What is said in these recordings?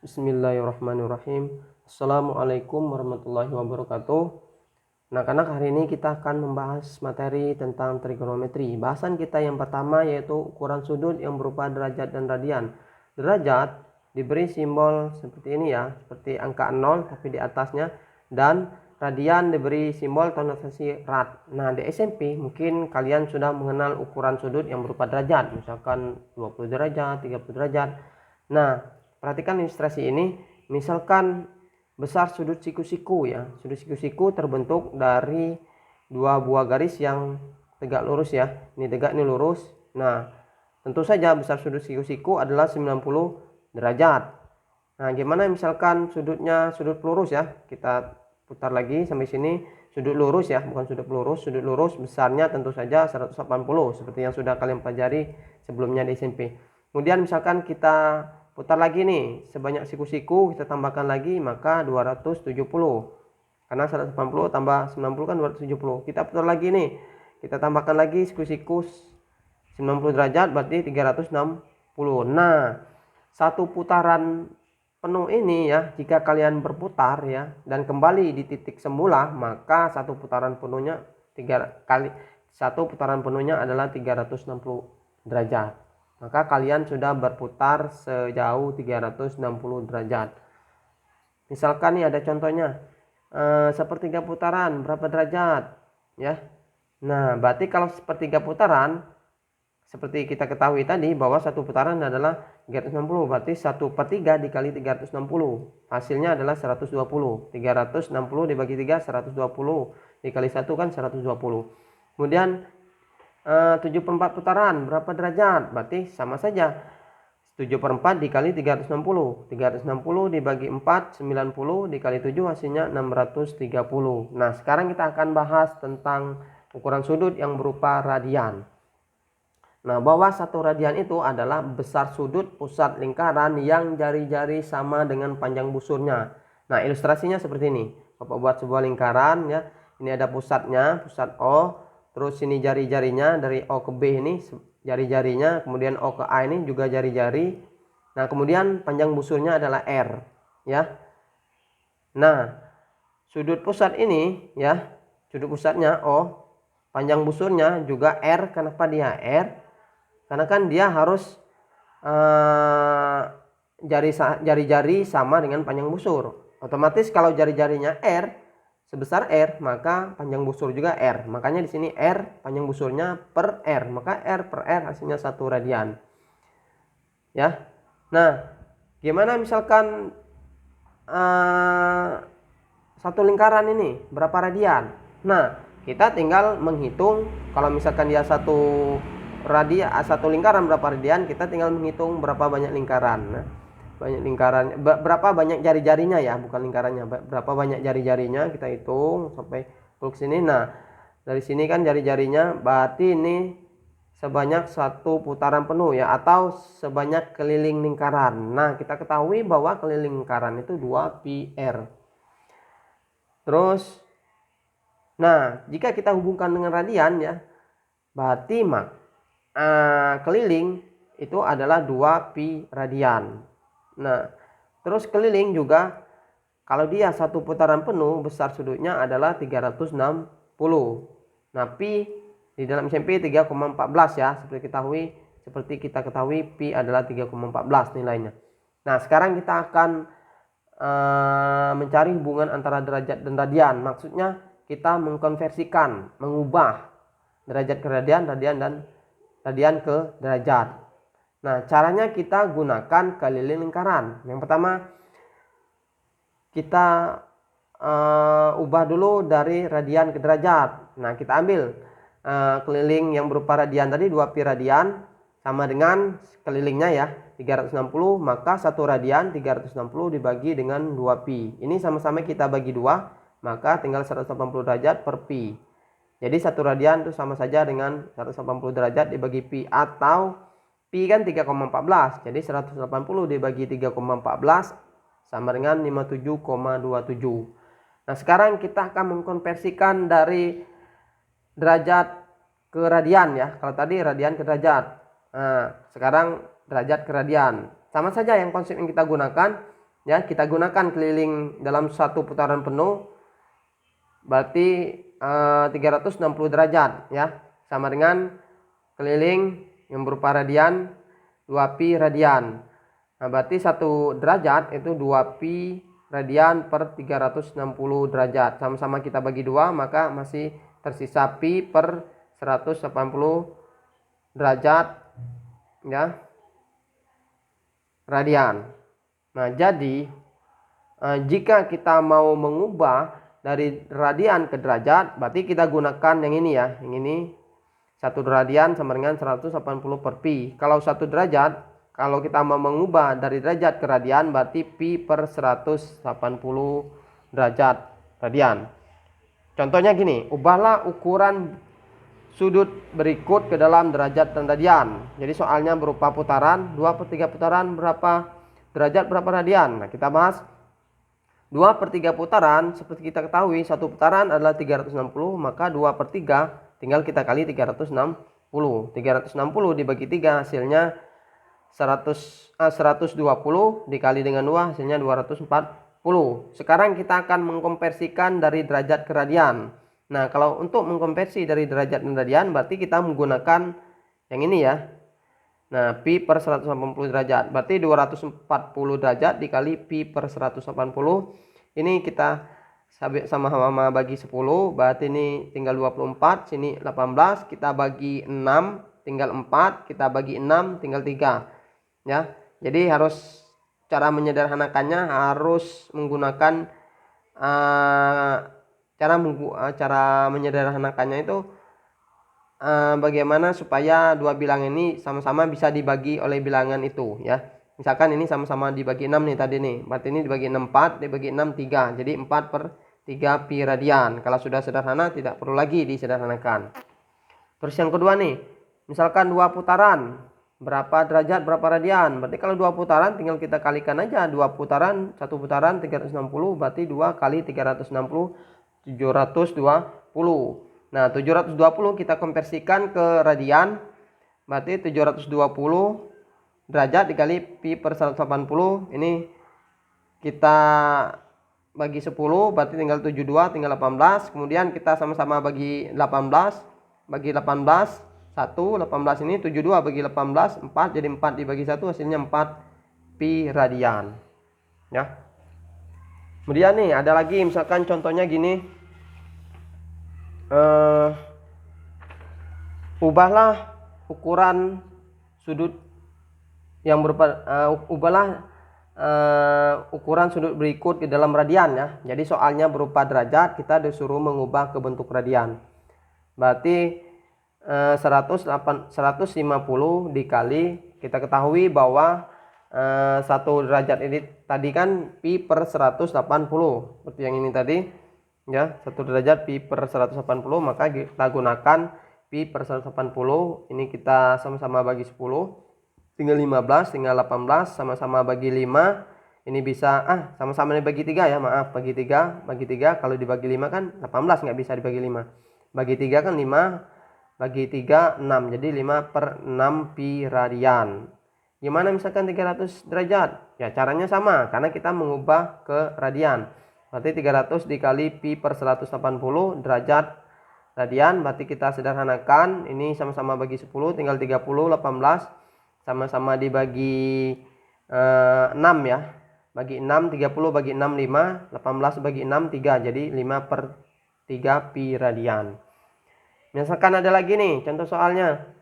Bismillahirrahmanirrahim. Assalamualaikum warahmatullahi wabarakatuh. Anak-anak, hari ini kita akan membahas materi tentang trigonometri. Bahasan kita yang pertama yaitu ukuran sudut yang berupa derajat dan radian. Derajat diberi simbol seperti ini ya, seperti angka 0 tapi di atasnya, dan radian diberi simbol tanda notasi rad. Nah, di SMP mungkin kalian sudah mengenal ukuran sudut yang berupa derajat, misalkan 20 derajat, 30 derajat. Nah, perhatikan ilustrasi ini. Misalkan besar sudut siku-siku ya. Sudut siku-siku terbentuk dari dua buah garis yang tegak lurus ya. Ini tegak, ini lurus. Nah, tentu saja besar sudut siku-siku adalah 90 derajat. Nah, gimana misalkan sudutnya sudut pelurus ya. Kita putar lagi sampai sini. Sudut lurus ya, bukan sudut pelurus. Sudut lurus besarnya tentu saja 180 seperti yang sudah kalian pelajari sebelumnya di SMP. Kemudian misalkan kita putar lagi nih, sebanyak siku-siku kita tambahkan lagi, maka 270. Karena 180 tambah 90 kan 270. Kita putar lagi nih, kita tambahkan lagi siku-siku 90 derajat berarti 360. Nah, satu putaran penuh ini ya, jika kalian berputar ya dan kembali di titik semula, maka satu putaran penuhnya adalah 360 derajat. Maka kalian sudah berputar sejauh 360 derajat. Misalkan nih ada contohnya, sepertiga putaran berapa derajat ya. Nah, berarti kalau sepertiga putaran, seperti kita ketahui tadi bahwa satu putaran adalah 360, berarti 1/3 dikali 360 hasilnya adalah 120. 360 dibagi 3 120, dikali 1 kan 120. Kemudian 7/4 putaran berapa derajat? Berarti sama saja, 7/4 dikali 360. 360 dibagi 4 90, dikali 7 hasilnya 630. Nah, sekarang kita akan bahas tentang ukuran sudut yang berupa radian. Nah, bahwa satu radian itu adalah besar sudut pusat lingkaran yang jari-jari sama dengan panjang busurnya. Nah, ilustrasinya seperti ini. Bapak buat sebuah lingkaran ya. Ini ada pusatnya, pusat O. Terus sini jari-jarinya, dari O ke B ini jari-jarinya, kemudian O ke A ini juga jari-jari. Nah, kemudian panjang busurnya adalah R ya. Nah, sudut pusat ini ya, sudut pusatnya O, panjang busurnya juga R. Kenapa dia R? Karena kan dia harus jari-jari sama dengan panjang busur. Otomatis kalau jari-jarinya R sebesar R, maka panjang busur juga R. Makanya di sini R panjang busurnya per R, maka R per R hasilnya 1 radian. Ya. Nah, gimana misalkan satu lingkaran ini berapa radian? Nah, kita tinggal menghitung. Kalau misalkan dia satu lingkaran berapa radian, kita tinggal menghitung berapa banyak lingkaran. Nah, berapa banyak jari-jarinya ya, bukan lingkarannya, berapa banyak jari-jarinya kita hitung sampai ke sini. Nah, dari sini kan jari-jarinya, berarti ini sebanyak satu putaran penuh ya, atau sebanyak keliling lingkaran. Nah, kita ketahui bahwa keliling lingkaran itu 2πr. Terus, nah, jika kita hubungkan dengan radian ya, berarti keliling itu adalah 2π radian. Nah, terus keliling juga, kalau dia satu putaran penuh, besar sudutnya adalah 360. Nah, pi di dalam SMP 3,14 ya, seperti kita ketahui pi adalah 3,14 nilainya. Nah, sekarang kita akan mencari hubungan antara derajat dan radian. Maksudnya kita mengkonversikan, mengubah derajat ke radian, dan radian ke derajat. Nah, caranya kita gunakan keliling lingkaran. Yang pertama, kita ubah dulu dari radian ke derajat. Nah, kita ambil keliling yang berupa radian tadi, 2π radian, sama dengan kelilingnya ya, 360, maka 1 radian 360 dibagi dengan 2π. Ini sama-sama kita bagi 2, maka tinggal 180 derajat per pi. Jadi 1 radian itu sama saja dengan 180 derajat dibagi pi, atau pi kan 3,14. Jadi 180 dibagi 3,14 sama dengan 57,27. Nah, sekarang kita akan mengkonversikan dari derajat ke radian ya. Kalau tadi radian ke derajat. Nah, sekarang derajat ke radian. Sama saja yang konsep yang kita gunakan. Ya, kita gunakan keliling dalam satu putaran penuh berarti 360 derajat ya, sama dengan keliling yang berupa radian 2pi radian. Nah, berarti 1 derajat itu 2pi radian per 360 derajat. Sama-sama kita bagi 2, maka masih tersisa pi per 180 derajat ya, radian. Nah, jadi jika kita mau mengubah dari radian ke derajat, berarti kita gunakan yang ini ya, yang ini 1 radian sama dengan 180 per pi. Kalau 1 derajat, kalau kita mau mengubah dari derajat ke radian, berarti pi per 180 derajat radian. Contohnya gini, ubahlah ukuran sudut berikut ke dalam derajat dan radian. Jadi soalnya berupa putaran, 2/3 putaran berapa derajat berapa radian. Nah, kita bahas 2/3 putaran. Seperti kita ketahui, satu putaran adalah 360, maka 2/3 tinggal kita kali 360. 360 dibagi 3 hasilnya 120 dikali dengan 2 hasilnya 240. Sekarang kita akan mengkonversikan dari derajat ke radian. Nah, kalau untuk mengkonversi dari derajat dan radian berarti kita menggunakan yang ini ya. Nah, pi per 180 derajat berarti 240 derajat dikali pi per 180. Ini kita sama-sama bagi 10, berarti ini tinggal 24, sini 18, kita bagi 6 tinggal 4, kita bagi 6 tinggal 3 ya. Jadi harus cara menyederhanakannya harus menggunakan cara menyederhanakannya itu bagaimana supaya dua bilangan ini sama-sama bisa dibagi oleh bilangan itu ya. Misalkan ini sama-sama dibagi 6 nih tadi nih, berarti ini dibagi 6 4, dibagi 6 3, jadi 4/3 pi radian. Kalau sudah sederhana tidak perlu lagi disederhanakan. Terus yang kedua nih, misalkan 2 putaran, berapa derajat berapa radian. Berarti kalau 2 putaran tinggal kita kalikan aja, 2 putaran, 1 putaran 360, berarti 2 kali 360 720. Nah, 720 kita konversikan ke radian, berarti 720 derajat dikali pi per 180. Ini kita bagi 10, berarti tinggal 72, tinggal 18. Kemudian kita sama-sama bagi 18, bagi 18 1, 18 ini 72 bagi 18 4, jadi 4 dibagi 1 hasilnya 4 pi radian ya. Kemudian nih ada lagi, misalkan contohnya gini, ubahlah ukuran sudut yang berupa ukuran sudut berikut di dalam radian ya. Jadi soalnya berupa derajat, kita disuruh mengubah ke bentuk radian. Berarti 150 dikali, kita ketahui bahwa 1 derajat ini tadi kan pi per 180 seperti yang ini tadi ya, 1 derajat pi per 180, maka kita gunakan pi per 180. Ini kita sama-sama bagi 10, tinggal 15, tinggal 18, sama-sama bagi 5. Ini bisa sama-sama dibagi 3 ya, maaf, bagi 3, bagi 3. Kalau dibagi 5 kan 18, nggak bisa dibagi 5. Bagi 3 kan 5, bagi 3 6, jadi 5/6 pi radian. Gimana misalkan 300 derajat? Ya caranya sama, karena kita mengubah ke radian. Berarti 300 dikali pi per 180 derajat radian. Berarti kita sederhanakan, ini sama-sama bagi 10, tinggal 30, 18, sama-sama dibagi 6 ya. Bagi 6, 30 bagi 6 5, 18 bagi 6 3, jadi 5/3 pi radian. Misalkan ada lagi nih contoh soalnya,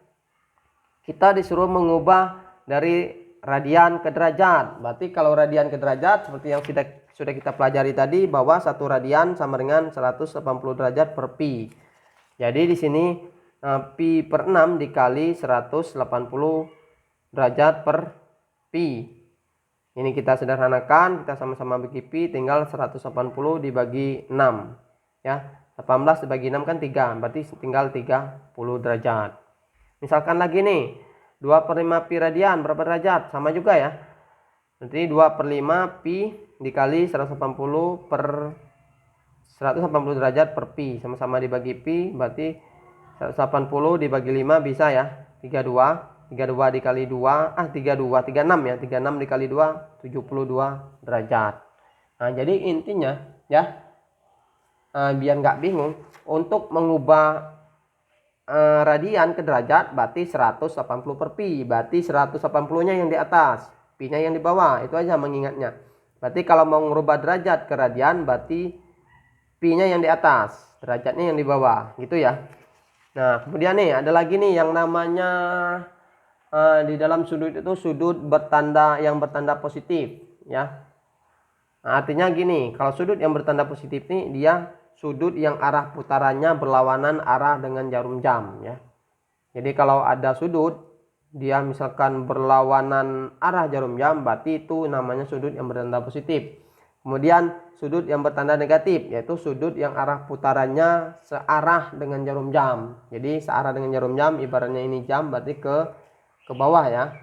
kita disuruh mengubah dari radian ke derajat. Berarti kalau radian ke derajat seperti yang sudah kita pelajari tadi, bahwa 1 radian sama dengan 180 derajat per pi. Jadi di sini pi per 6 dikali 180 derajat per pi. Ini kita sederhanakan, kita sama-sama bagi pi, tinggal 180 dibagi 6 ya. 18 dibagi 6 kan 3, berarti tinggal 30 derajat. Misalkan lagi nih, 2/5 pi radian berapa derajat? Sama juga ya. Nanti 2/5 pi dikali 180 per 180 derajat per pi, sama-sama dibagi pi, berarti 180 dibagi 5 bisa ya, 32. 32 dikali 2, 36 ya. 36 dikali 2, 72 derajat. Nah, jadi intinya ya, biar nggak bingung, untuk mengubah radian ke derajat berarti 180 per pi. Berarti 180-nya yang di atas, pi-nya yang di bawah. Itu aja mengingatnya. Berarti kalau mau merubah derajat ke radian berarti pi-nya yang di atas, derajatnya yang di bawah, gitu ya. Nah, kemudian nih ada lagi nih yang namanya di dalam sudut itu sudut yang bertanda positif ya. Nah, artinya gini, kalau sudut yang bertanda positif nih dia sudut yang arah putarannya berlawanan arah dengan jarum jam ya. Jadi kalau ada sudut dia misalkan berlawanan arah jarum jam berarti itu namanya sudut yang bertanda positif. Kemudian sudut yang bertanda negatif yaitu sudut yang arah putarannya searah dengan jarum jam. Jadi searah dengan jarum jam, ibaratnya ini jam berarti ke bawah ya.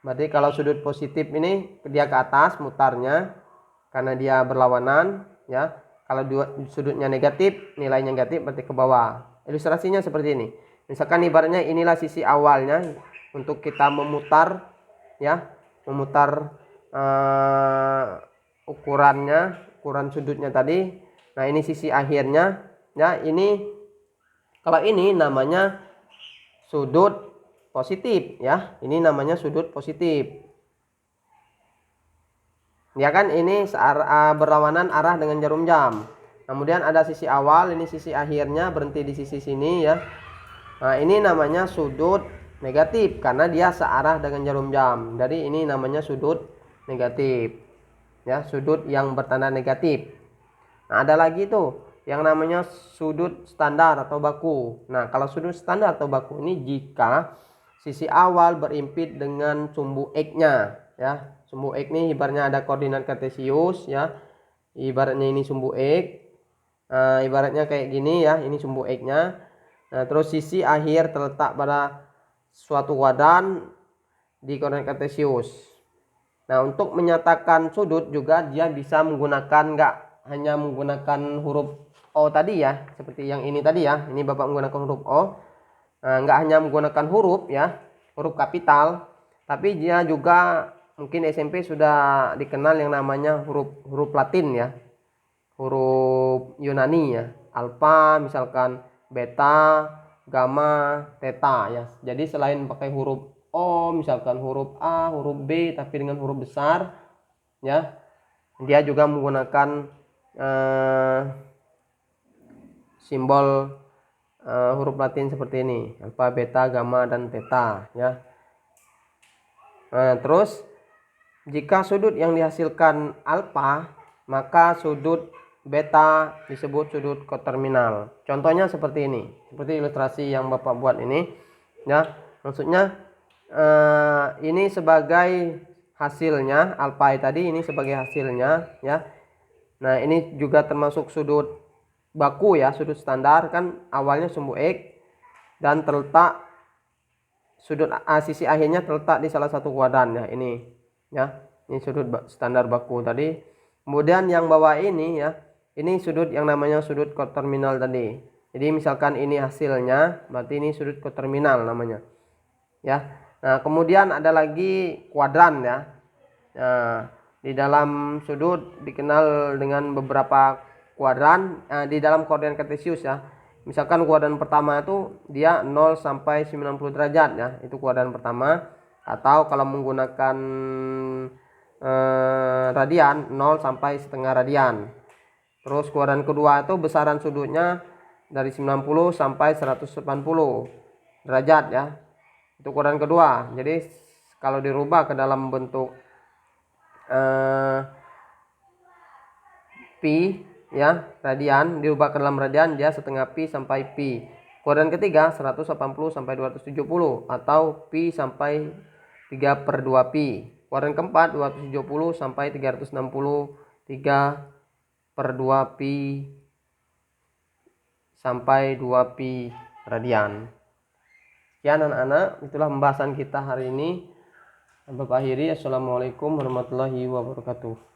Berarti kalau sudut positif ini dia ke atas mutarnya karena dia berlawanan ya. Kalau sudutnya negatif, nilai negatif berarti ke bawah. Ilustrasinya seperti ini. Misalkan ibaratnya inilah sisi awalnya untuk kita memutar ya, memutar ukuran sudutnya tadi. Nah, ini sisi akhirnya ya. Ini kalau ini namanya sudut positif ya. Ini namanya sudut positif. Ya kan, ini berlawanan arah dengan jarum jam. Kemudian ada sisi awal, ini sisi akhirnya berhenti di sisi sini ya. Nah, ini namanya sudut negatif karena dia searah dengan jarum jam. Jadi ini namanya sudut negatif. Ya, sudut yang bertanda negatif. Nah, ada lagi tuh yang namanya sudut standar atau baku. Nah, kalau sudut standar atau baku ini jika sisi awal berimpit dengan sumbu X-nya ya. Sumbu X ini ibaratnya ada koordinat kartesius ya. Ibaratnya ini sumbu X. Ibaratnya kayak gini ya, ini sumbu X-nya. Nah, terus sisi akhir terletak pada suatu kuadran di koordinat kartesius. Nah, untuk menyatakan sudut juga dia bisa menggunakan, nggak hanya menggunakan huruf O tadi ya, seperti yang ini tadi ya. Ini Bapak menggunakan huruf O. Nah, nggak hanya menggunakan huruf ya, huruf kapital, tapi dia juga mungkin SMP sudah dikenal yang namanya huruf Latin ya, huruf Yunani ya, alfa misalkan, beta, gamma, theta ya. Jadi selain pakai huruf O misalkan huruf A, huruf B tapi dengan huruf besar ya, dia juga menggunakan simbol huruf Latin seperti ini, alfa, beta, gamma dan theta ya. Nah, terus jika sudut yang dihasilkan alfa, maka sudut beta disebut sudut koterminal. Contohnya seperti ini, seperti ilustrasi yang Bapak buat ini ya. Maksudnya ini sebagai hasilnya, alfa tadi ini sebagai hasilnya ya. Nah, ini juga termasuk sudut baku ya, sudut standar kan awalnya sumbu X dan terletak sudut sisi akhirnya terletak di salah satu kuadran ya, ini ya. Ini sudut standar baku tadi. Kemudian yang bawah ini ya, ini sudut yang namanya sudut koterminal tadi. Jadi misalkan ini hasilnya, berarti ini sudut koterminal namanya ya. Nah, kemudian ada lagi kuadran ya. Nah, di dalam sudut dikenal dengan beberapa kuadran di dalam koordinat kartesius ya. Misalkan kuadran pertama itu dia 0 sampai 90 derajat ya, itu kuadran pertama. Atau kalau menggunakan radian 0 sampai setengah radian. Terus kuadran kedua itu besaran sudutnya dari 90 sampai 180 derajat ya. Itu kuadran kedua. Jadi kalau dirubah ke dalam bentuk pi ya, radian, dirubah ke dalam radian dia setengah pi sampai pi. Kuadran ketiga 180 sampai 270 atau pi sampai 3/2 pi. Kuadran keempat 270 sampai 360 3/2 pi sampai 2 pi radian. Sekian anak-anak, itulah pembahasan kita hari ini. Bapak akhiri, assalamualaikum warahmatullahi wabarakatuh.